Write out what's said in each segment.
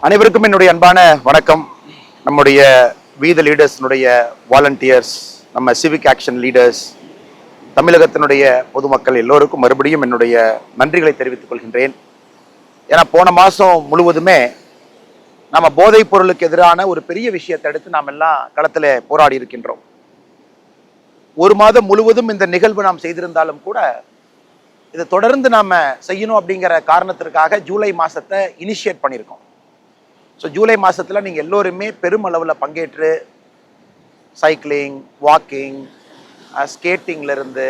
அனைவருக்கும் என்னுடைய அன்பான வணக்கம். நம்முடைய வீத லீடர்ஸ்னுடைய வாலண்டியர்ஸ், நம்ம சிவிக் ஆக்ஷன் லீடர்ஸ், தமிழகத்தினுடைய பொதுமக்கள் எல்லோருக்கும் மறுபடியும் என்னுடைய நன்றிகளை தெரிவித்துக் கொள்கின்றேன். ஏன்னா போன மாதம் முழுவதுமே நம்ம போதைப் பொருளுக்கு எதிரான ஒரு பெரிய விஷயத்தை எடுத்து நாம் எல்லாம் களத்தில் போராடி இருக்கின்றோம். ஒரு மாதம் முழுவதும் இந்த நிகழ்வு நாம் செய்திருந்தாலும் கூட இதை தொடர்ந்து நாம் செய்யணும் அப்படிங்கிற காரணத்திற்காக ஜூலை மாதத்தை இனிஷியேட் பண்ணியிருக்கோம். ஸோ ஜூலை மாதத்தில் நீங்கள் எல்லோருமே பெருமளவில் பங்கேற்று சைக்கிளிங், வாக்கிங், ஸ்கேட்டிங்லேருந்து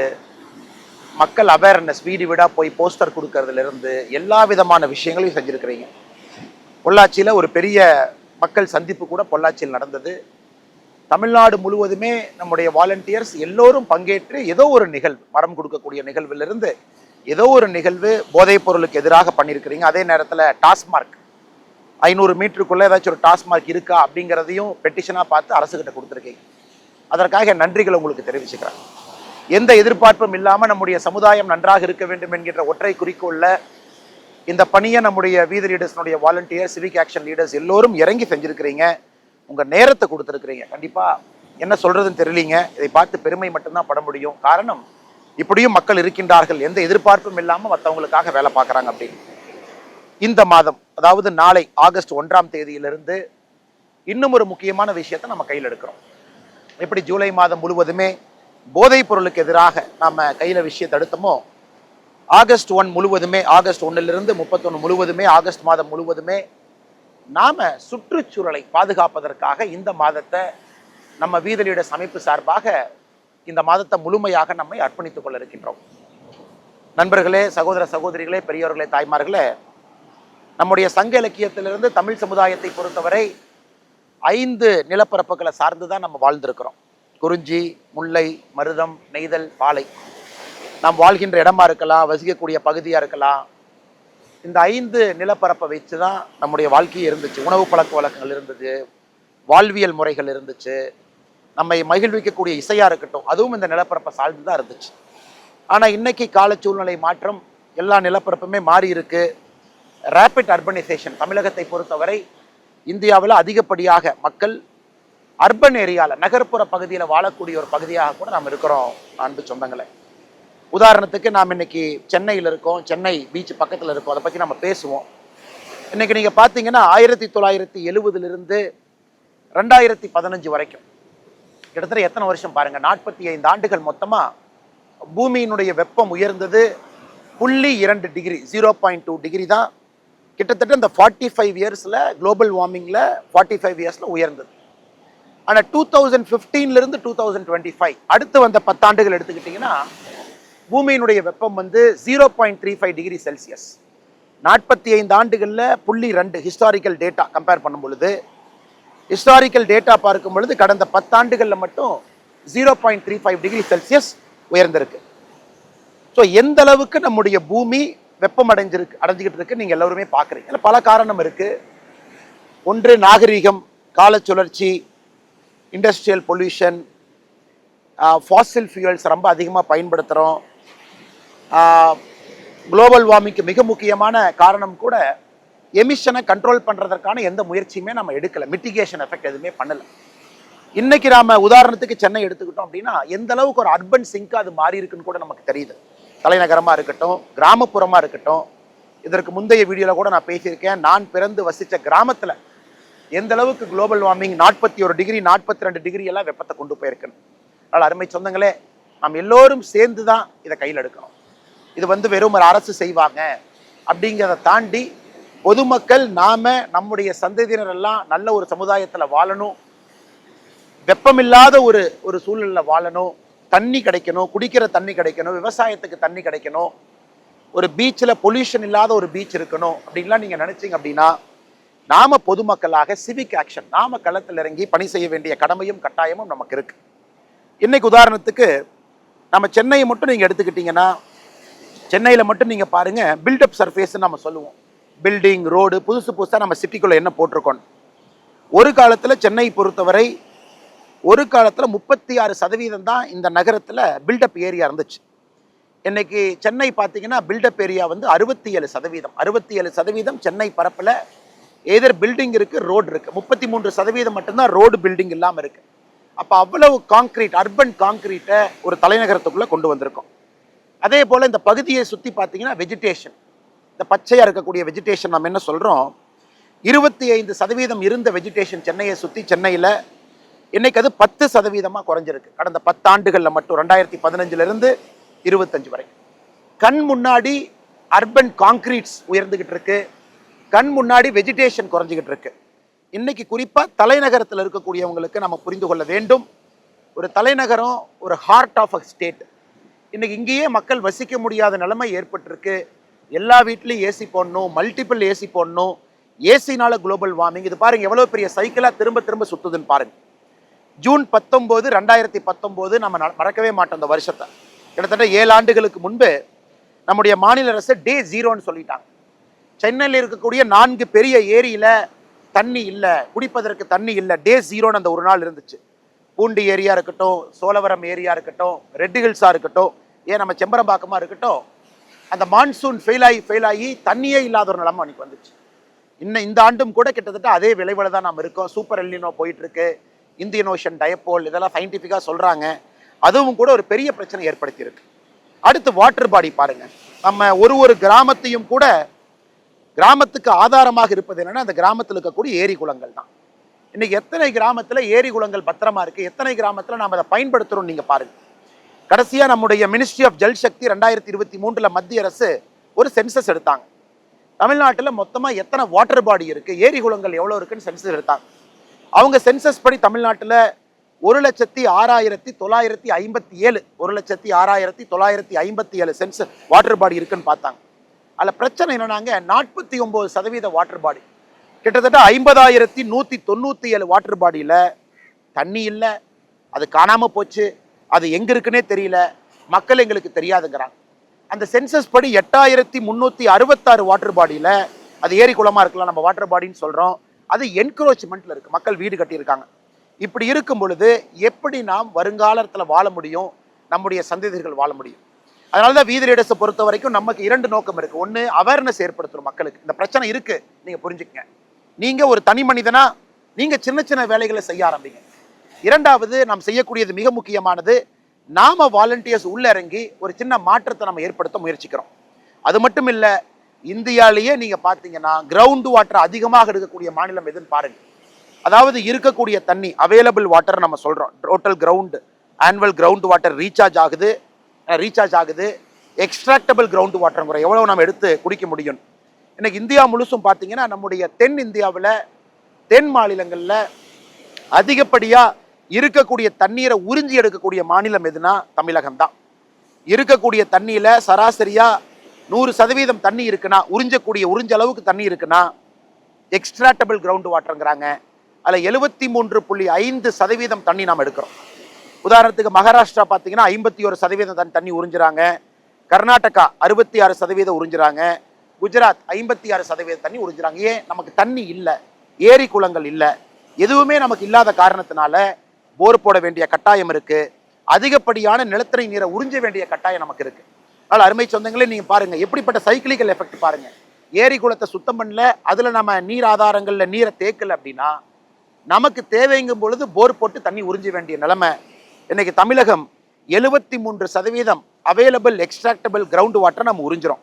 மக்கள் அவேர்னஸ் வீடு வீடாக போய் போஸ்டர் கொடுக்கறதுலேருந்து எல்லா விதமான விஷயங்களையும் செஞ்சுருக்கிறீங்க. பொள்ளாச்சியில் ஒரு பெரிய மக்கள் சந்திப்பு கூட பொள்ளாச்சியில் நடந்தது. தமிழ்நாடு முழுவதுமே நம்முடைய வாலண்டியர்ஸ் எல்லோரும் பங்கேற்று ஏதோ ஒரு நிகழ்வு, மரம் கொடுக்கக்கூடிய நிகழ்விலிருந்து ஏதோ ஒரு நிகழ்வு போதைப் பொருளுக்கு எதிராக பண்ணியிருக்கிறீங்க. அதே நேரத்தில் டாஸ்மார்க் 500 மீட்டருக்குள்ளே ஏதாச்சும் ஒரு டாஸ்மார்க் இருக்கா அப்படிங்கிறதையும் பெட்டிஷனாக பார்த்து அரசுகிட்ட கொடுத்துருக்கீங்க. அதற்காக நன்றிகளை உங்களுக்கு தெரிவிச்சுக்கிறேன். எந்த எதிர்பார்ப்பும் இல்லாமல் நம்முடைய சமுதாயம் நன்றாக இருக்க வேண்டும் என்கின்ற ஒற்றை குறிக்கோளில் இந்த பணியை நம்முடைய வீத லீடர்ஸ்னுடைய வாலண்டியர், சிவிக் ஆக்ஷன் லீடர்ஸ் எல்லோரும் இறங்கி செஞ்சுருக்கிறீங்க. உங்கள் நேரத்தை கொடுத்துருக்குறீங்க. கண்டிப்பாக என்ன சொல்கிறதுன்னு தெரியலீங்க. இதை பார்த்து பெருமை மட்டும்தான் பட முடியும். காரணம், இப்படியும் மக்கள் இருக்கின்றார்கள், எந்த எதிர்பார்ப்பும் இல்லாமல் மற்றவங்களுக்காக வேலை பார்க்குறாங்க அப்படின்னு. இந்த மாதம், அதாவது நாளை ஆகஸ்ட் 1ஆம் தேதியிலிருந்து இன்னும் ஒரு முக்கியமான விஷயத்தை நம்ம கையில் எடுக்கிறோம். எப்படி ஜூலை மாதம் முழுவதுமே போதைப் பொருளுக்கு எதிராக நம்ம கையில் விஷயத்தை எடுத்தோமோ, ஆகஸ்ட் 1 முழுவதுமே, ஆகஸ்ட் 1லிருந்து 31 முழுவதுமே, ஆகஸ்ட் மாதம் முழுவதுமே நாம சுற்றுச்சூழலை பாதுகாப்பதற்காக இந்த மாதத்தை நம்ம வீத லீடர்ஸ் அமைப்பு சார்பாக இந்த மாதத்தை முழுமையாக நம்மை அர்ப்பணித்துக் கொள்ள இருக்கின்றோம். நண்பர்களே, சகோதர சகோதரிகளே, பெரியவர்களே, தாய்மார்களே, நம்முடைய சங்க இலக்கியத்திலிருந்து தமிழ் சமுதாயத்தை பொறுத்தவரை 5 நிலப்பரப்புகளை சார்ந்து தான் நம்ம வாழ்ந்திருக்கிறோம். குறிஞ்சி, முல்லை, மருதம், நெய்தல், பாலை. நாம் வாழ்கின்ற இடமா இருக்கலாம், வசிக்கக்கூடிய பகுதியாக இருக்கலாம். இந்த 5 நிலப்பரப்பை வச்சு தான் நம்முடைய வாழ்க்கையே இருந்துச்சு. உணவு பழக்க வழக்கங்கள் இருந்தது, வாழ்வியல் முறைகள் இருந்துச்சு, நம்மை மகிழ்விக்கக்கூடிய இசையாக இருக்கட்டும், அதுவும் இந்த நிலப்பரப்பை சார்ந்து தான் இருந்துச்சு. ஆனால் இன்னைக்கு கால சூழ்நிலை மாற்றம், எல்லா நிலப்பரப்புமே மாறி இருக்கு. ரேபிட் அர்பனைசேஷன் தமிழகத்தை பொறுத்தவரை இந்தியாவில் அதிகப்படியாக மக்கள் அர்பன் ஏரியாவில், நகர்ப்புற பகுதியில் வாழக்கூடிய ஒரு பகுதியாக கூட நாம் இருக்கிறோம். அன்பு சொந்தங்களை, உதாரணத்துக்கு நாம் இன்னைக்கு சென்னையில் இருக்கோம், சென்னை பீச் பக்கத்தில் இருக்கோம். அதை பற்றி நம்ம பேசுவோம். இன்னைக்கு நீங்கள் பார்த்தீங்கன்னா 1970லிருந்து 2015 வரைக்கும் கிட்டத்தட்ட எத்தனை வருஷம் பாருங்க, 45 ஆண்டுகள் மொத்தமாக பூமியினுடைய வெப்பம் உயர்ந்தது 0.2 டிகிரி, 0.2 டிகிரி தான். கிட்டத்தட்ட இந்த 45 இயர்ஸில் குளோபல் வார்மிங்கில் 45 இயர்ஸில் உயர்ந்தது. ஆனால் 2015லிருந்து 2025 அடுத்து வந்த 10 ஆண்டுகள் எடுத்துக்கிட்டிங்கன்னா பூமியினுடைய வெப்பம் 0.35 டிகிரி செல்சியஸ். 45 ஆண்டுகளில் 0.2 ஹிஸ்டாரிக்கல் டேட்டா கம்பேர் பண்ணும் பொழுது, ஹிஸ்டாரிக்கல் டேட்டா பார்க்கும் பொழுது கடந்த 10 ஆண்டுகளில் மட்டும் 0.35 டிகிரி செல்சியஸ் உயர்ந்திருக்கு. ஸோ எந்த அளவுக்கு நம்முடைய பூமி வெப்பம் அடைஞ்சுக்கிட்டு இருக்கு நீங்கள் எல்லோருமே பார்க்குறீங்க. பல காரணம் இருக்கு. ஒன்று நாகரீகம், கால சுழற்சி, இண்டஸ்ட்ரியல் பொல்யூஷன், ஃபாசில் ஃபியூயல்ஸ் ரொம்ப அதிகமாக பயன்படுத்துகிறோம். குளோபல் வார்மிங்க்கு மிக முக்கியமான காரணம் கூட எமிஷனை கண்ட்ரோல் பண்ணுறதற்கான எந்த முயற்சியுமே நம்ம எடுக்கலை. மிட்டிகேஷன் எஃபெக்ட் எதுவுமே பண்ணலை. இன்னைக்கு நாம உதாரணத்துக்கு சென்னை எடுத்துக்கிட்டோம் அப்படின்னா எந்த அளவுக்கு ஒரு அர்பன் சிங்க் அது மாறி இருக்குன்னு கூட நமக்கு தெரியுது. தலைநகரமாக இருக்கட்டும், கிராமப்புறமாக இருக்கட்டும். இதற்கு முந்தைய வீடியோவில் கூட நான் பேசியிருக்கேன். நான் பிறந்து வசித்த கிராமத்தில் எந்த அளவுக்கு குளோபல் வார்மிங் 41 டிகிரி, 42 டிகிரி எல்லாம் வெப்பத்தை கொண்டு போயிருக்கணும். அதனால் அருமை சொந்தங்களே, நாம் எல்லோரும் சேர்ந்து தான் இதை கையில் எடுக்கணும். இது வெறும் ஒரு அரசு செய்வாங்க அப்படிங்கிறத தாண்டி பொதுமக்கள், நாம நம்முடைய சந்ததியினர் எல்லாம் நல்ல ஒரு சமுதாயத்தில் வாழணும், வெப்பமில்லாத ஒரு சூழ்நிலையில் வாழணும், தண்ணி கிடைக்கணும், குடிக்கிற தண்ணி கிடைக்கணும், விவசாயத்துக்கு தண்ணி கிடைக்கணும், ஒரு பீச்சில் பொல்யூஷன் இல்லாத ஒரு பீச் இருக்கணும் அப்படின்லாம் நீங்கள் நினைச்சீங்க அப்படின்னா நாம பொதுமக்களாக சிவிக் ஆக்ஷன், நாம களத்தில் இறங்கி பணி செய்ய வேண்டிய கடமையும் கட்டாயமும் நமக்கு இருக்கு. இன்னைக்கு உதாரணத்துக்கு நம்ம சென்னையை மட்டும் நீங்கள் எடுத்துக்கிட்டீங்கன்னா, சென்னையில் மட்டும் நீங்கள் பாருங்க, பில்டப் சர்ஃபேஸ்ன்னு நம்ம சொல்லுவோம். பில்டிங், ரோடு புதுசாக நம்ம சிட்டிக்குள்ளே என்ன போட்டிருக்கோம். ஒரு காலத்தில் சென்னை பொறுத்தவரை ஒரு காலத்தில் 36% தான் இந்த நகரத்தில் பில்டப் ஏரியா இருந்துச்சு. இன்னைக்கு சென்னை பார்த்தீங்கன்னா பில்டப் ஏரியா 67%. 67% சென்னை பரப்பில் எதர் பில்டிங் இருக்கு, ரோடு இருக்கு. 33% மட்டும்தான் ரோடு பில்டிங் இல்லாமல் இருக்கு. அப்போ அவ்வளவு காங்கிரீட், அர்பன் காங்கிரீட்டை ஒரு தலைநகரத்துக்குள்ள கொண்டு வந்திருக்கோம். அதே போல இந்த பகுதியை சுற்றி பார்த்தீங்கன்னா வெஜிடேஷன், இந்த பச்சையாக இருக்கக்கூடிய வெஜிடேஷன் நம்ம என்ன சொல்கிறோம், 25% இருந்த வெஜிடேஷன் சென்னையை சுற்றி, சென்னையில் இன்னைக்கு அது 10% குறைஞ்சிருக்கு. கடந்த 10 ஆண்டுகளில் மட்டும் 2015 25 வரை. கண் முன்னாடி அர்பன் காங்கிரீட்ஸ் உயர்ந்துகிட்டு இருக்கு, கண் முன்னாடி வெஜிடேஷன் குறைஞ்சிக்கிட்டு இருக்கு. இன்னைக்கு குறிப்பாக தலைநகரத்தில் இருக்கக்கூடியவங்களுக்கு நம்ம புரிந்து கொள்ள வேண்டும், ஒரு தலைநகரம் ஒரு ஹார்ட் ஆஃப் அ ஸ்டேட். இன்னைக்கு இங்கேயே மக்கள் வசிக்க முடியாத நிலைமை ஏற்பட்டிருக்கு. எல்லா வீட்லையும் ஏசி போடணும், மல்டிபிள் ஏசி போடணும். ஏசினால குளோபல் வார்மிங். இது பாருங்க எவ்வளோ பெரிய சைக்கிளாக திரும்ப திரும்ப சுத்துதுன்னு பாருங்க. ஜூன் 19, 2019 நம்ம மறக்கவே மாட்டோம். அந்த வருஷத்தை கிட்டத்தட்ட 7 ஆண்டுகளுக்கு முன்பு நம்முடைய மாநில அரசு டே 0ன்னு சொல்லிட்டாங்க. சென்னையில் இருக்கக்கூடிய 4 பெரிய ஏரியில தண்ணி இல்லை, குடிப்பதற்கு தண்ணி இல்லை. டே 0ன்னு அந்த ஒரு நாள் இருந்துச்சு. பூண்டி ஏரியா இருக்கட்டும், சோழவரம் ஏரியா இருக்கட்டும், ரெட் ஹில்ஸாக இருக்கட்டும், ஏன் நம்ம செம்பரம்பாக்கமாக இருக்கட்டும், அந்த மான்சூன் ஃபெயில் ஆகி தண்ணியே இல்லாத ஒரு நிலைமை அன்னைக்கு வந்துச்சு. இன்னும் இந்த ஆண்டும் கூட கிட்டத்தட்ட அதே விளைவில் தான் நாம் இருக்கோம். சூப்பர் எல்னினோ போயிட்டு இருக்கு, இந்தியன் ஓஷன் டயப்போல், இதெல்லாம் சயின்டிஃபிக்காக சொல்கிறாங்க. அதுவும் கூட ஒரு பெரிய பிரச்சனை ஏற்படுத்தியிருக்கு. அடுத்து வாட்டர் பாடி பாருங்க. நம்ம ஒரு கிராமத்தையும் கூட, கிராமத்துக்கு ஆதாரமாக இருப்பது என்னன்னா அந்த கிராமத்தில் இருக்கக்கூடிய ஏரி குளங்கள் தான். இன்னைக்கு எத்தனை கிராமத்தில் ஏரி குளங்கள் பத்திரமா இருக்கு, எத்தனை கிராமத்தில் நாம் அதை பயன்படுத்துறோம் நீங்க பாருங்க. கடைசியா நம்முடைய மினிஸ்ட்ரி ஆஃப் ஜல் சக்தி 2023 மத்திய அரசு ஒரு சென்சஸ் எடுத்தாங்க. தமிழ்நாட்டில் மொத்தமாக எத்தனை வாட்டர் பாடி இருக்கு, ஏரி குளங்கள் எவ்வளோ இருக்குன்னு சென்சஸ் எடுத்தாங்க. அவங்க சென்சஸ் படி தமிழ்நாட்டில் 1,06,957 1,06,957 சென்சஸ் வாட்டர் பாடி இருக்குன்னு பார்த்தாங்க. அதில் பிரச்சனை என்னன்னாங்க, 49% வாட்டர் பாடி, கிட்டத்தட்ட 50,197 வாட்டர் பாடியில் தண்ணி இல்லை, அது காணாமல் போச்சு, அது எங்கே இருக்குன்னே தெரியல, மக்கள் எங்களுக்கு தெரியாதுங்கிறாங்க. அந்த சென்சஸ் படி 8,366 வாட்டர் பாடியில், அது ஏரி குளமாக இருக்கலாம், நம்ம வாட்டர் பாடின்னு சொல்கிறோம், அது என்க்ரோச்மெண்ட்டில் இருக்குது, மக்கள் வீடு கட்டியிருக்காங்க. இப்படி இருக்கும் பொழுது எப்படி நாம் வருங்காலத்தில் வாழ முடியும், நம்முடைய சந்ததிகள் வாழ முடியும்? அதனால தான் வீதி லீடர்ஸை பொறுத்த வரைக்கும் நமக்கு 2 நோக்கம் இருக்குது. ஒன்று, அவேர்னஸ் ஏற்படுத்தணும் மக்களுக்கு, இந்த பிரச்சனை இருக்குது நீங்கள் புரிஞ்சுக்கங்க. நீங்கள் ஒரு தனி மனிதனா நீங்கள் சின்ன சின்ன வேலைகளை செய்ய ஆரம்பிங்க. 2வது, நாம் செய்யக்கூடியது மிக முக்கியமானது, நாம வாலண்டியர்ஸ் உள்ள இறங்கி ஒரு சின்ன மாற்றத்தை நம்ம ஏற்படுத்த முயற்சிக்கிறோம். அது மட்டும் இல்லை, இந்தியாவிலேயே நீங்கள் பார்த்தீங்கன்னா கிரவுண்ட் வாட்டர் அதிகமாக எடுக்கக்கூடிய மாநிலம் எதுன்னு பாருங்க. அதாவது இருக்கக்கூடிய தண்ணி அவைலபிள் வாட்டர் நம்ம சொல்கிறோம், total ground annual ground water recharge ஆகுது, எக்ஸ்ட்ராக்டபிள் கிரவுண்ட் வாட்டருங்கிற எவ்வளோ நம்ம எடுத்து குடிக்க முடியும். இன்னைக்கு இந்தியா முழுசும் பார்த்தீங்கன்னா நம்முடைய தென் இந்தியாவில், தென் மாநிலங்களில் அதிகப்படியாக இருக்கக்கூடிய தண்ணீரை உறிஞ்சி எடுக்கக்கூடிய மாநிலம் எதுனா தமிழகம் தான். இருக்கக்கூடிய தண்ணியில் சராசரியாக 100% தண்ணி இருக்குன்னா, உறிஞ்ச அளவுக்கு தண்ணி இருக்குன்னா எக்ஸ்ட்ராக்டபிள் கிரவுண்ட் வாட்டருங்கிறாங்க. அதில் 73.5% தண்ணி நாம் எடுக்கிறோம். உதாரணத்துக்கு மகாராஷ்டிரா பார்த்தீங்கன்னா 51% தண்ணி உறிஞ்சுறாங்க, கர்நாடகா 66% உறிஞ்சுறாங்க, குஜராத் 56% தண்ணி உறிஞ்சுறாங்க. ஏன்? நமக்கு தண்ணி இல்லை, ஏரி குளங்கள் இல்லை, எதுவுமே நமக்கு இல்லாத காரணத்தினால போர் போட வேண்டிய கட்டாயம் இருக்கு, அதிகப்படியான நிலத்தடி நீரை உறிஞ்ச வேண்டிய கட்டாயம் நமக்கு இருக்கு. அதனால் அருமை சொந்தங்களே, நீங்கள் பாருங்க எப்படிப்பட்ட சைக்கிளிக்கல் எஃபெக்ட் பாருங்க. ஏரி குளத்தை சுத்தம் பண்ணல, அதில் நம்ம நீர் ஆதாரங்களில் நீரை தேக்கல அப்படின்னா நமக்கு தேவைங்கும் பொழுது போர் போட்டு தண்ணி உறிஞ்ச வேண்டிய நிலைமை. இன்னைக்கு தமிழகம் 73% அவைலபிள் எக்ஸ்ட்ராக்டபிள் கிரவுண்ட் வாட்டர் நம்ம உறிஞ்சிரும்.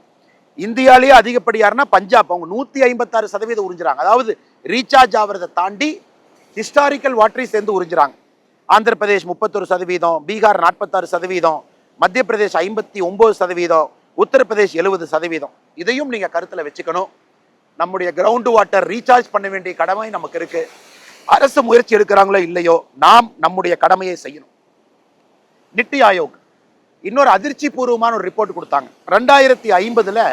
இந்தியாவிலேயே அதிகப்படியாருன்னா பஞ்சாப், அவங்க 156% உறிஞ்சுறாங்க. அதாவது ரீசார்ஜ் ஆகிறத தாண்டி ஹிஸ்டாரிக்கல் வாட்டரையும் சேர்ந்து உறிஞ்சுறாங்க. ஆந்திர பிரதேஷ் 31%, பீகார் 46%, மத்திய பிரதேஷ் 59%, உத்தரப்பிரதேஷ் 70%. இதையும் நீங்க கருத்துல வச்சுக்கணும். நம்முடைய கிரவுண்ட் வாட்டர் ரீசார்ஜ் பண்ண வேண்டிய கடமை நமக்கு இருக்கு. அரசு முயற்சி எடுக்கிறாங்களோ இல்லையோ, நாம் நம்முடைய கடமையை செய்யணும். நித்தி ஆயோக் இன்னொரு அதிர்ச்சி பூர்வமான ஒரு ரிப்போர்ட் கொடுத்தாங்க. 2050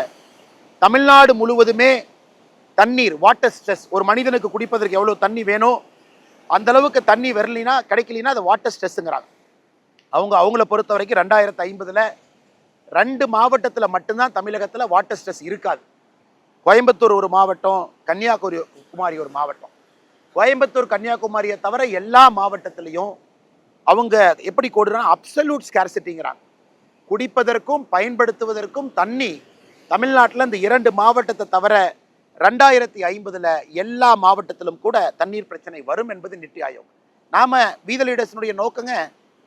தமிழ்நாடு முழுவதுமே தண்ணீர், வாட்டர் ஸ்ட்ரெஸ், ஒரு மனிதனுக்கு குடிப்பதற்கு எவ்வளவு தண்ணி வேணும் அந்த அளவுக்கு தண்ணி வரலினா கிடைக்கலினா அது வாட்டர் ஸ்ட்ரெஸ்ங்கிறாங்க. அவங்கள பொறுத்த வரைக்கும் 2050 2 மாவட்டத்தில் மட்டும்தான் தமிழகத்தில் வாட்டர் ஸ்ட்ரெஸ் இருக்காது. கோயம்புத்தூர் ஒரு மாவட்டம், கன்னியாகுமரி ஒரு மாவட்டம். கோயம்புத்தூர் கன்னியாகுமரியை தவிர எல்லா மாவட்டத்திலையும் அவங்க எப்படி கோடுறாங்க, அப்சல்யூட் ஸ்கேர்சிட்டிங்கிறாங்க. குடிப்பதற்கும் பயன்படுத்துவதற்கும் தண்ணி தமிழ்நாட்டில் இந்த 2 மாவட்டத்தை தவிர 2050 எல்லா மாவட்டத்திலும் கூட தண்ணீர் பிரச்சனை வரும் என்பது நித்தி ஆயோக். நாம வீத லீடர்ஸ்னுடைய நோக்கங்க,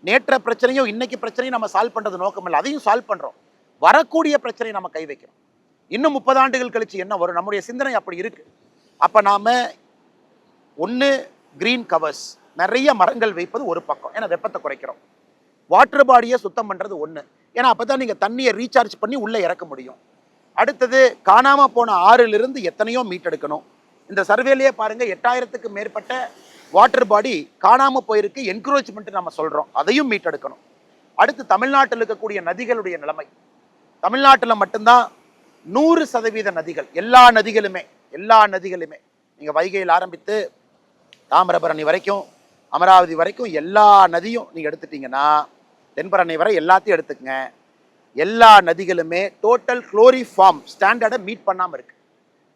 நேற்ற பிரச்சனையும் இன்னைக்கு பிரச்சனையும் நம்ம சால்வ் பண்றது நோக்கம் இல்லை, அதையும் சால்வ் பண்றோம். வரக்கூடிய பிரச்சனையை நம்ம கை வைக்கிறோம். இன்னும் 30 ஆண்டுகள் கழிச்சு என்ன வரும், நம்முடைய சிந்தனை அப்படி இருக்கு. அப்ப நாம ஒன்று கிரீன் கவர்ஸ், நிறைய மரங்கள் வைப்பது ஒரு பக்கம், ஏன்னா வெப்பத்தை குறைக்கிறோம். வாட்டர் பாடியை சுத்தம் பண்றது ஒன்று, ஏன்னா அப்பதான் நீங்க தண்ணியை ரீசார்ஜ் பண்ணி உள்ள இறக்க முடியும். அடுத்தது காணாம போன ஆறிலிருந்து எத்தனையோ மீட்டெடுக்கணும். இந்த சர்வேலையே பாருங்க, 8000க்கு மேற்பட்ட வாட்டர் பாடி காணாம போயிருக்கு, என்கரேஜ்மெண்ட் நம்ம சொல்றோம், அதையும் மீட்டெடுக்கணும். அடுத்து தமிழ்நாட்டில் இருக்கக்கூடிய நதிகளுடைய நிலைமை. தமிழ்நாட்டில் மட்டும்தான் 100% நதிகள், எல்லா நதிகளுமே நீங்க வைகையில் ஆரம்பித்து தாமிரபரணி வரைக்கும், அமராவதி வரைக்கும் எல்லா நதியும் நீங்க எடுத்துட்டீங்கன்னா, தென்பரணி வரை எல்லாத்தையும் எடுத்துக்கங்க, எல்லா நதிகளுமே டோட்டல் குளோரிஃபார்ம் ஸ்டாண்டர்டை மீட் பண்ணாமல் இருக்கு.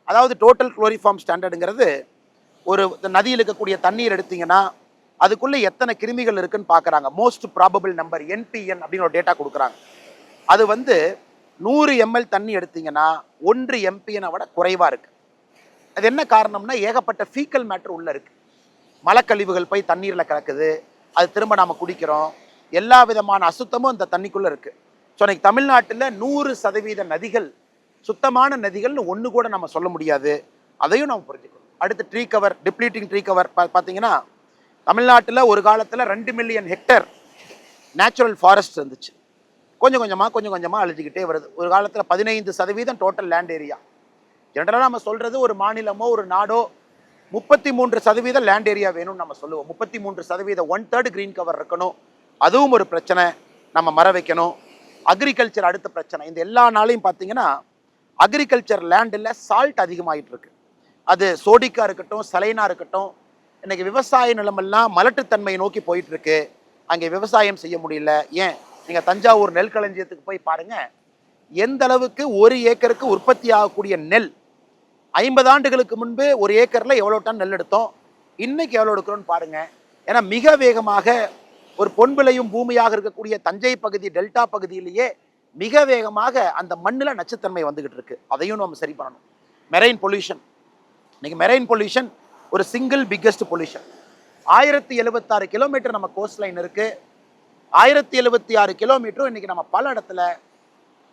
அதாவது டோட்டல் குளோரிஃபார்ம் ஸ்டாண்டர்டுங்கிறது, ஒரு நதியில் இருக்கக்கூடிய தண்ணீர் எடுத்தீங்கன்னா அதுக்குள்ள எத்தனை கிருமிகள் இருக்குன்னு பார்க்குறாங்க. மோஸ்ட் ப்ராபபிள் நம்பர் NPN அப்படின்னு ஒரு டேட்டா கொடுக்குறாங்க. அது 100 ml தண்ணி எடுத்தீங்கன்னா 1 MPN விட குறைவாக இருக்கு. அது என்ன காரணம்னா, ஏகப்பட்ட ஃபீக்கல் மேட்டர் உள்ள இருக்கு. மலக்கழிவுகள் போய் தண்ணீரில் கலக்குது, அது திரும்ப நாம் குடிக்கிறோம், எல்லா விதமான அசுத்தமும் அந்த தண்ணிக்குள்ளே இருக்கு. ஸோ இன்னைக்கு தமிழ்நாட்டில் 100% நதிகள் சுத்தமான நதிகள்னு ஒன்று கூட நம்ம சொல்ல முடியாது. அதையும் நம்ம புரிஞ்சுக்கணும். அடுத்து tree cover, depleting tree cover பார்த்தீங்கன்னா, தமிழ்நாட்டில் ஒரு காலத்தில் 2 மில்லியன் ஹெக்டேர் நேச்சுரல் ஃபாரஸ்ட் இருந்துச்சு. கொஞ்சம் கொஞ்சமாக அழிஞ்சிக்கிட்டே வருது. ஒரு காலத்தில் 15% டோட்டல் லேண்ட் ஏரியா. ஜென்ரலாக நம்ம சொல்கிறது, ஒரு மாநிலமோ ஒரு நாடோ 33% லேண்ட் ஏரியா வேணும்னு நம்ம சொல்லுவோம். 33%, 1/3 கிரீன் கவர் இருக்கணும். அதுவும் ஒரு பிரச்சனை, நம்ம மரம் வைக்கணும். அக்ரிகல்ச்சர் அடுத்த பிரச்சனை. இந்த எல்லா நாளையும் பார்த்தீங்கன்னா அக்ரிகல்ச்சர் லேண்டில் சால்ட் அதிகமாகிட்டு இருக்கு. அது சோடிக்கா இருக்கட்டும், சலைனா இருக்கட்டும். இன்னைக்கு விவசாய நிலமெல்லாம் மலட்டுத்தன்மையை நோக்கி போயிட்டு இருக்கு. அங்கே விவசாயம் செய்ய முடியல. ஏன், நீங்க தஞ்சாவூர் நெல் களஞ்சியத்துக்கு போய் பாருங்க, எந்த அளவுக்கு ஒரு ஏக்கருக்கு உற்பத்தி ஆகக்கூடிய நெல். 50 ஆண்டுகளுக்கு முன்பு ஒரு ஏக்கர்ல எவ்வளவு டன் நெல் எடுத்தோம், இன்னைக்கு எவ்வளவு எடுக்கிறோம்னு பாருங்க. ஏன்னா மிக வேகமாக ஒரு பொன்விளையும் பூமியாக இருக்கக்கூடிய தஞ்சை பகுதி, டெல்டா பகுதியிலேயே மிக வேகமாக அந்த மண்ணில் நச்சுத்தன்மை வந்துகிட்டு இருக்கு. அதையும் நம்ம சரி பண்ணணும். மெரைன் பொல்யூஷன், இன்னைக்கு மெரைன் பொல்யூஷன் ஒரு சிங்கிள் பிக்கெஸ்ட் பொல்யூஷன். 1076 கிலோமீட்டர் நம்ம கோஸ்ட் லைன் இருக்கு. 1076 கிலோமீட்டரும் இன்னைக்கு நம்ம பல இடத்துல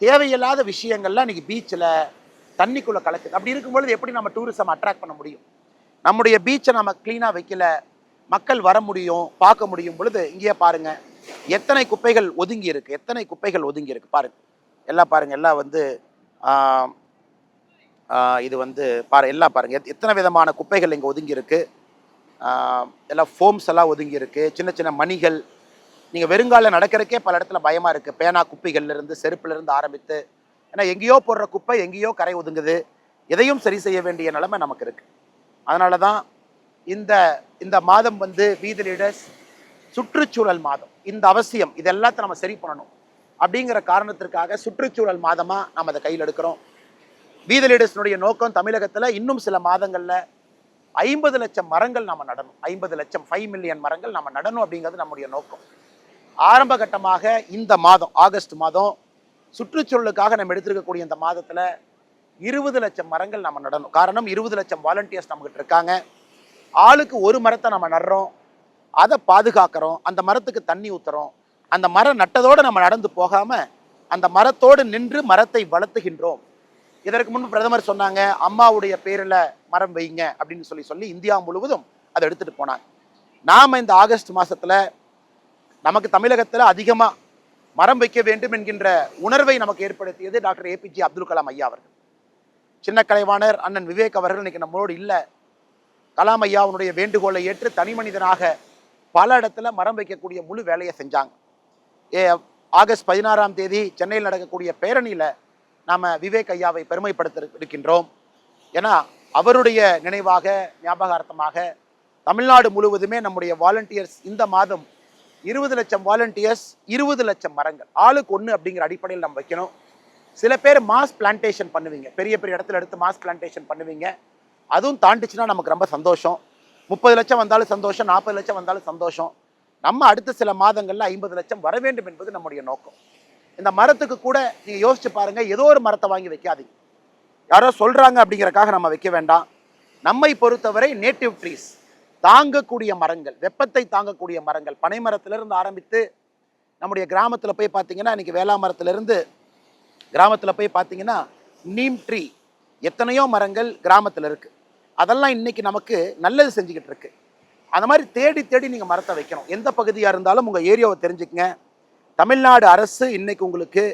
தேவையில்லாத விஷயங்கள்லாம் இன்னைக்கு பீச்சில் தண்ணிக்குள்ள கலக்குது. அப்படி இருக்கும்பொழுது எப்படி நம்ம டூரிசம் அட்ராக்ட் பண்ண முடியும்? நம்முடைய பீச்சை நம்ம கிளீனாக வைக்கல, மக்கள் வர முடியும், பார்க்க முடியும் பொழுது இங்கேயே பாருங்க எத்தனை குப்பைகள் ஒதுங்கி இருக்கு, பாருங்க. எல்லாம் பாருங்க, எல்லாம் இது எல்லாம் பாருங்க எத்தனை விதமான குப்பைகள் இங்கே ஒதுங்கி இருக்கு. எல்லாம் ஃபோம்ஸ் எல்லாம் ஒதுங்கி இருக்கு, சின்ன சின்ன மணிகள். நீங்க வெறுங்கால நடக்கிறக்கே பல இடத்துல பயமா இருக்கு. பேனா குப்பைகள்ல இருந்து, செருப்புல இருந்து ஆரம்பித்து, ஏன்னா எங்கேயோ போடுற குப்பை எங்கேயோ கரை ஒதுங்குது. எதையும் சரி செய்ய வேண்டிய நிலைமை நமக்கு இருக்கு. அதனாலதான் இந்த மாதம் வீதி லீடர்ஸ் சுற்றுச்சூழல் மாதம். இந்த அவசியம், இது எல்லாத்தையும் நம்ம சரி பண்ணணும் அப்படிங்கிற காரணத்திற்காக சுற்றுச்சூழல் மாதமா நம்ம அதை கையில் எடுக்கிறோம். வீதி லீடர்ஸ்னுடைய நோக்கம், தமிழகத்துல இன்னும் சில மாதங்கள்ல 50 லட்சம் மரங்கள் நம்ம நடணும். 50 லட்சம், 5 மில்லியன் மரங்கள் நம்ம நடணும் அப்படிங்கிறது நம்முடைய நோக்கம். ஆரம்ப கட்டமாக இந்த மாதம், ஆகஸ்ட் மாதம், சுற்றுச்சூழலுக்காக நம்ம எடுத்திருக்கக்கூடிய இந்த மாதத்துல 20 லட்சம் மரங்கள் நம்ம நடணும். காரணம், 20 லட்சம் வாலண்டியர்ஸ் நம்மகிட்ட இருக்காங்க. ஆளுக்கு ஒரு மரத்தை நம்ம நடுறோம், அதை பாதுகாக்கிறோம், அந்த மரத்துக்கு தண்ணி ஊத்துறோம். அந்த மரம் நட்டதோடு நம்ம நடந்து போகாம அந்த மரத்தோடு நின்று மரத்தை வளர்த்துகின்றோம். இதற்கு முன்பு பிரதமர் சொன்னாங்க, அம்மாவுடைய பேரில் மரம் வைங்க அப்படின்னு சொல்லி இந்தியா முழுவதும் அதை எடுத்துட்டு போனாங்க. நாம இந்த ஆகஸ்ட் மாசத்துல நமக்கு தமிழகத்துல அதிகமா மரம் வைக்க வேண்டும் என்கின்ற உணர்வை நமக்கு ஏற்படுத்தியது டாக்டர் APJ அப்துல் கலாம் ஐயா அவர்கள். சின்ன கலைவாணர் அண்ணன் விவேக் அவர்கள் இன்னைக்கு நம்மளோடு இல்லை. கலாம் ஐயாவுடைய வேண்டுகோளை ஏற்று தனி மனிதனாக பல இடத்துல மரம் வைக்கக்கூடிய முழு வேலையை செஞ்சாங்க. ஆகஸ்ட் 16ஆம் தேதி சென்னையில் நடக்கக்கூடிய பேரணியில நாம விவேக் ஐயாவை பெருமைப்படுத்த இருக்கின்றோம். ஏன்னா அவருடைய நினைவாக, ஞாபகார்த்தமாக தமிழ்நாடு முழுவதுமே நம்முடைய வாலண்டியர்ஸ் இந்த மாதம் 20 லட்சம் வாலண்டியர்ஸ், 20 லட்சம் மரங்கள், ஆளுக்கு ஒன்று அப்படிங்கிற அடிப்படையில் நம்ம வைக்கணும். சில பேர் மாஸ் பிளான்டேஷன் பண்ணுவீங்க, பெரிய பெரிய இடத்துல எடுத்து மாஸ் பிளான்டேஷன் பண்ணுவீங்க. அதுவும் தாண்டிச்சுன்னா நமக்கு ரொம்ப சந்தோஷம். 30 லட்சம் வந்தாலும் சந்தோஷம், 40 லட்சம் வந்தாலும் சந்தோஷம். நம்ம அடுத்த சில மாதங்கள்ல 50 லட்சம் வர வேண்டும் என்பது நம்முடைய நோக்கம். இந்த மரத்துக்கு கூட நீங்க யோசிச்சு பாருங்க, ஏதோ ஒரு மரத்தை வாங்கி வைக்காதீங்க. யாரோ சொல்றாங்க அப்படிங்கறக்காக நம்ம வைக்க வேண்டாம். நம்மை பொறுத்தவரை நேட்டிவ் ட்ரீஸ், தாங்கக்கூடிய மரங்கள், வெப்பத்தை தாங்கக்கூடிய மரங்கள், பனை மரத்திலிருந்து ஆரம்பித்து நம்முடைய கிராமத்தில் போய் பார்த்தீங்கன்னா, இன்னைக்கு வேளா மரத்திலிருந்து கிராமத்தில் போய் பார்த்தீங்கன்னா நீம் ட்ரீ, எத்தனையோ மரங்கள் கிராமத்தில் இருக்கு. அதெல்லாம் இன்னைக்கு நமக்கு நல்லது செஞ்சுக்கிட்டு இருக்கு. அந்த மாதிரி தேடி தேடி நீங்கள் மரத்தை வைக்கணும். எந்த பகுதியாக இருந்தாலும் உங்கள் ஏரியாவை தெரிஞ்சுக்கங்க. தமிழ்நாடு அரசு இன்னைக்கு உங்களுக்கு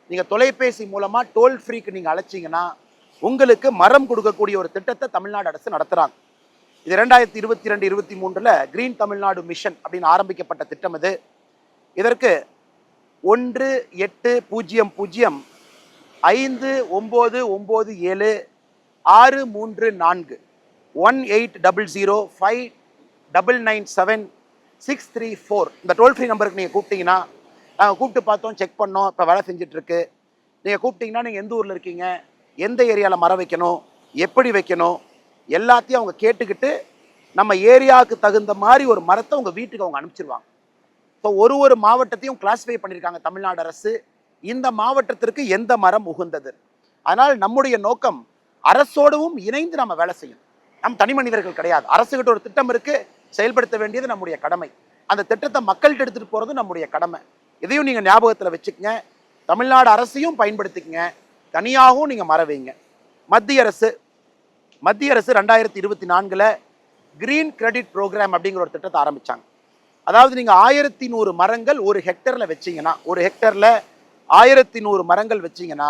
நீங்கள் தொலைபேசி மூலமாக டோல் ஃப்ரீக்கு நீங்கள் அழைச்சிங்கன்னா உங்களுக்கு மரம் கொடுக்கக்கூடிய ஒரு திட்டத்தை தமிழ்நாடு அரசு நடத்துகிறாங்க. இது 2022-23 கிரீன் தமிழ்நாடு மிஷன் அப்படின்னு ஆரம்பிக்கப்பட்ட திட்டம் இது. இதற்கு 1800-5997-634 1800-5997-634 இந்த டோல் ஃப்ரீ நம்பருக்கு நீங்கள் கூப்பிட்டீங்கன்னா, நாங்கள் கூப்பிட்டு பார்த்தோம், செக் பண்ணோம், இப்போ வேலை செஞ்சிட்ருக்கு. நீங்கள் கூப்பிட்டீங்கன்னா நீங்கள் எந்த ஊரில் இருக்கீங்க, எந்த ஏரியாவில் மரம் வைக்கணும், எப்படி வைக்கணும், எல்லாத்தையும் அவங்க கேட்டுக்கிட்டு நம்ம ஏரியாவுக்கு தகுந்த மாதிரி ஒரு மரத்தை உங்கள் வீட்டுக்கு அவங்க அனுப்பிச்சிருவாங்க. இப்போ ஒரு மாவட்டத்தையும் கிளாஸிஃபை பண்ணியிருக்காங்க தமிழ்நாடு அரசு. இந்த மாவட்டத்திற்கு எந்த மரம் உகந்தது. அதனால் நம்முடைய நோக்கம் அரசோடவும் இணைந்து நம்ம வேலை செய்யணும். நம் தனி மனிதர்கள் கிடையாது. அரசுகிட்ட ஒரு திட்டம் இருக்கு, செயல்படுத்த வேண்டியது நம்முடைய கடமை. அந்த திட்டத்தை மக்கள்கிட்ட எடுத்துட்டு போறது நம்முடைய கடமை. இதையும் நீங்க ஞாபகத்தில் வச்சுக்கங்க. தமிழ்நாடு அரசையும் பயன்படுத்திக்கங்க, தனியாகவும் நீங்க மரம் வைங்க. மத்திய அரசு 2024 கிரீன் கிரெடிட் ப்ரோக்ராம் அப்படிங்கிற ஒரு திட்டத்தை ஆரம்பிச்சாங்க. அதாவது நீங்க 1100 மரங்கள் ஒரு ஹெக்டர்ல வச்சீங்கன்னா, ஒரு ஹெக்டர்ல 1100 மரங்கள் வச்சீங்கன்னா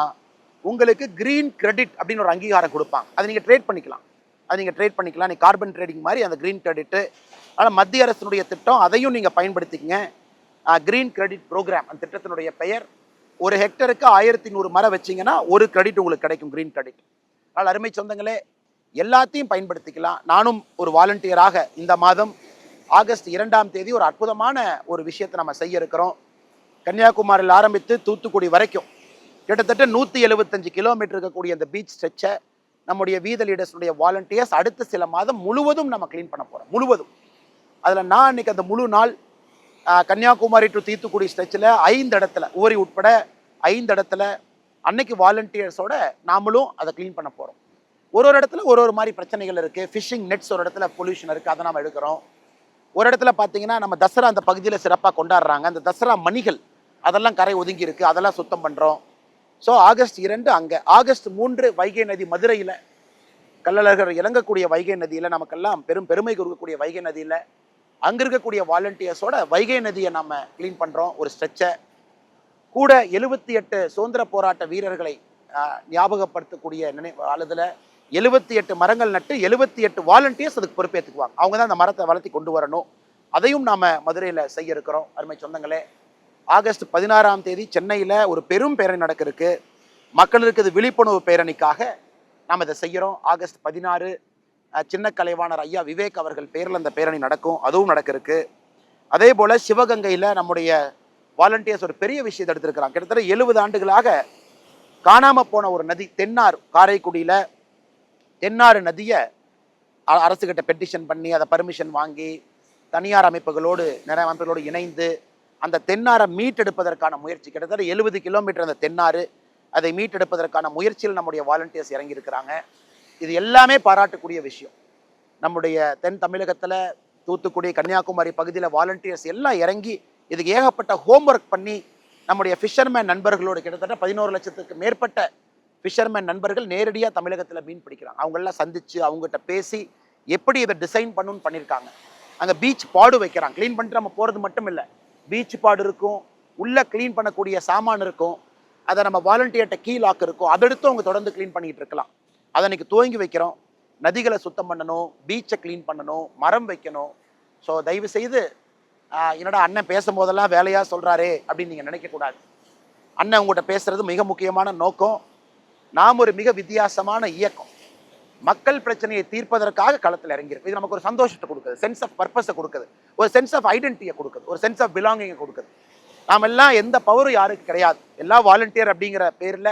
உங்களுக்கு கிரீன் கிரெடிட் அப்படின்னு ஒரு அங்கீகாரம் கொடுப்பாங்க. அதை நீங்க ட்ரேட் பண்ணிக்கலாம். நீ கார்பன் ட்ரேடிங் மாதிரி அந்த கிரீன் கிரெடிட்டு. ஆனால் மத்திய அரசினுடைய திட்டம், அதையும் நீங்கள் பயன்படுத்திக்கங்க. கிரீன் கிரெடிட் ப்ரோக்ராம் அந்த திட்டத்தினுடைய பெயர். ஒரு ஹெக்டருக்கு 1100 மரம் வச்சிங்கன்னா ஒரு கிரெடிட் உங்களுக்கு கிடைக்கும், கிரீன் கிரெடிட். அதனால் அருமை சொந்தங்களே, எல்லாத்தையும் பயன்படுத்திக்கலாம். நானும் ஒரு வாலண்டியராக இந்த மாதம் ஆகஸ்ட் 2 ஒரு அற்புதமான ஒரு விஷயத்தை நம்ம செய்ய இருக்கிறோம். கன்னியாகுமரியில் ஆரம்பித்து தூத்துக்குடி வரைக்கும் கிட்டத்தட்ட 175 கிலோமீட்டர் இருக்கக்கூடிய அந்த பீச் ஸ்ட்ரெச்சை நம்முடைய வீத லீடர்ஸுடைய வாலண்டியர்ஸ் அடுத்த சில மாதம் முழுவதும் நம்ம கிளீன் பண்ண போகிறோம், முழுவதும். அதில் நான் இன்னைக்கு அந்த முழு நாள் கன்னியாகுமரி டு தூத்துக்குடி ஸ்ட்ரெச்சில் 5 இடத்துல, ஊரி உட்பட 5 இடத்துல அன்னைக்கு வாலண்டியர்ஸோட நாமளும் அதை கிளீன் பண்ண போகிறோம். ஒரு இடத்துல ஒரு மாதிரி பிரச்சனைகள் இருக்குது. ஃபிஷிங் நெட்ஸ் ஒரு இடத்துல பொல்யூஷன் இருக்குது, அதை நம்ம எடுக்கிறோம். ஒரு இடத்துல பார்த்தீங்கன்னா நம்ம தசரா அந்த பகுதியில் சிறப்பாக கொண்டாடுறாங்க. அந்த தசரா மணிகள் அதெல்லாம் கரை ஒதுங்கி இருக்குது, அதெல்லாம் சுத்தம் பண்ணுறோம். ஸோ ஆகஸ்ட் 2 அங்கே, ஆகஸ்ட் 3 வைகை நதி மதுரையில், கள்ளழகர் இறங்கக்கூடிய வைகை நதியில், நமக்கெல்லாம் பெருமை கொடுக்கக்கூடிய வைகை நதியில் அங்கே இருக்கக்கூடிய வாலண்டியர்ஸோட வைகை நதியை நம்ம கிளீன் பண்ணுறோம். ஒரு ஸ்ட்ரெச்சை கூட 78 சுதந்திர போராட்ட வீரர்களை ஞாபகப்படுத்தக்கூடிய அழுதில் 78 மரங்கள் நட்டு 78 வாலண்டியர்ஸ் அதுக்கு பொறுப்பேற்றுக்குவாங்க. அவங்க தான் அந்த மரத்தை வளர்த்தி கொண்டு வரணும். அதையும் நாம் மதுரையில் செய்ய இருக்கிறோம். அருமை சொந்தங்களே, ஆகஸ்ட் 16 சென்னையில் ஒரு பெரும் பேரணி நடக்கிறதுக்கு, மக்களுக்கு இது விழிப்புணர்வு பேரணிக்காக நாம் இதை செய்கிறோம். ஆகஸ்ட் 16 சின்ன கலைவாணர் ஐயா விவேக் அவர்கள் பேரில் அந்த பேரணி நடக்கும், அதுவும் நடக்கிறதுக்கு. அதே போல் சிவகங்கையில் நம்முடைய வாலண்டியர்ஸ் ஒரு பெரிய விஷயத்தை எடுத்திருக்கிறாங்க. கிட்டத்தட்ட 70 ஆண்டுகளாக காணாமல் போன ஒரு நதி தென்னார், காரைக்குடியில் தென்னாறு நதியை அரசுகிட்ட பெட்டிஷன் பண்ணி அதை பர்மிஷன் வாங்கி தனியார் அமைப்புகளோடு நிறைய அமைப்புகளோடு இணைந்து அந்த தென்னாரை மீட்டெடுப்பதற்கான முயற்சி, கிட்டத்தட்ட 70 கிலோமீட்டர் அந்த தென்னாறு, அதை மீட்டெடுப்பதற்கான முயற்சியில் நம்முடைய வாலண்டியர்ஸ் இறங்கியிருக்கிறாங்க. இது எல்லாமே பாராட்டக்கூடிய விஷயம். நம்முடைய தென் தமிழகத்தில் தூத்துக்குடி, கன்னியாகுமரி பகுதியில் வாலண்டியர்ஸ் எல்லாம் இறங்கி இதுக்கு ஏகப்பட்ட ஹோம்ஒர்க் பண்ணி நம்முடைய ஃபிஷர்மேன் நண்பர்களோடு கிட்டத்தட்ட 11 லட்சத்துக்கு மேற்பட்ட ஃபிஷர்மேன் நண்பர்கள் நேரடியாக தமிழகத்தில் மீன் பிடிக்கிறாங்க. அவங்களெல்லாம் சந்தித்து அவங்ககிட்ட பேசி எப்படி இதை டிசைன் பண்ணணும்னு பண்ணியிருக்காங்க. அங்கே பீச் பாடு வைக்கிறாங்க. க்ளீன் பண்ணிட்டு நம்ம போகிறது மட்டும் இல்லை, பீச் பாடு இருக்கும், உள்ளே க்ளீன் பண்ணக்கூடிய சாமான் இருக்கும், அதை நம்ம வாலண்டியர்கிட்ட கீ லாக் இருக்கும், அதெடுத்து அவங்க தொடர்ந்து க்ளீன் பண்ணிக்கிட்டு இருக்கலாம். அதை அன்றைக்கி துவங்கி வைக்கிறோம். நதிகளை சுத்தம் பண்ணணும், பீச்சை க்ளீன் பண்ணணும், மரம் வைக்கணும். ஸோ தயவு செய்து என்னடா அண்ணன் பேசும்போதெல்லாம் வேலையாக சொல்கிறாரே அப்படின்னு நீங்கள் நினைக்கக்கூடாது. அண்ணன் உங்கள்கிட்ட பேசுகிறது மிக முக்கியமான நோக்கம். நாம் ஒரு மிக வித்தியாசமான இயக்கம், மக்கள் பிரச்சனையை தீர்ப்பதற்காக களத்தில் இறங்கியிருக்கு. இது நமக்கு ஒரு சந்தோஷத்தை கொடுக்குது, சென்ஸ் ஆஃப் பர்பஸை கொடுக்குது, ஒரு சென்ஸ் ஆஃப் ஐடென்டிட்டியை கொடுக்குது, ஒரு சென்ஸ் ஆஃப் பிலாங்கிங்கை கொடுக்குது. நாம் எல்லாம் எந்த பவரும் யாருக்கு கிடையாது. எல்லா வாலண்டியர் அப்படிங்கிற பேரில்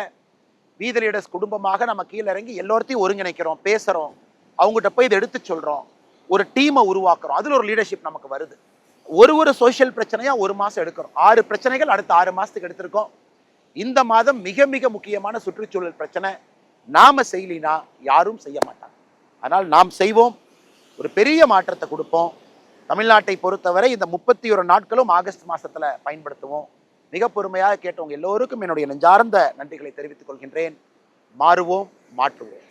வீத லீடர்ஸ் குடும்பமாக நம்ம கீழே இறங்கி எல்லோருத்தையும் ஒருங்கிணைக்கிறோம், பேசுகிறோம், அவங்ககிட்ட போய் இதை எடுத்து சொல்கிறோம், ஒரு டீமை உருவாக்குறோம். அதில் ஒரு லீடர்ஷிப் நமக்கு வருது. ஒரு சோஷியல் பிரச்சனையாக 1 மாதம் எடுக்கிறோம். 6 பிரச்சனைகள் அடுத்த 6 மாதத்துக்கு எடுத்திருக்கோம். இந்த மாதம் மிக மிக முக்கியமான சுற்றுச்சூழல் பிரச்சனை, நாம செய்யலினா யாரும் செய்ய மாட்டாங்க. அதனால் நாம் செய்வோம், ஒரு பெரிய மாற்றத்தை கொடுப்போம். தமிழ்நாட்டை பொறுத்தவரை இந்த 31 நாட்களும் ஆகஸ்ட் மாசத்துல பயன்படுத்துவோம். மிக பொறுமையாக கேட்டவங்க எல்லோருக்கும் என்னுடைய நெஞ்சார்ந்த நன்றிகளை தெரிவித்துக் கொள்கின்றேன். மாறுவோம், மாற்றுவோம்.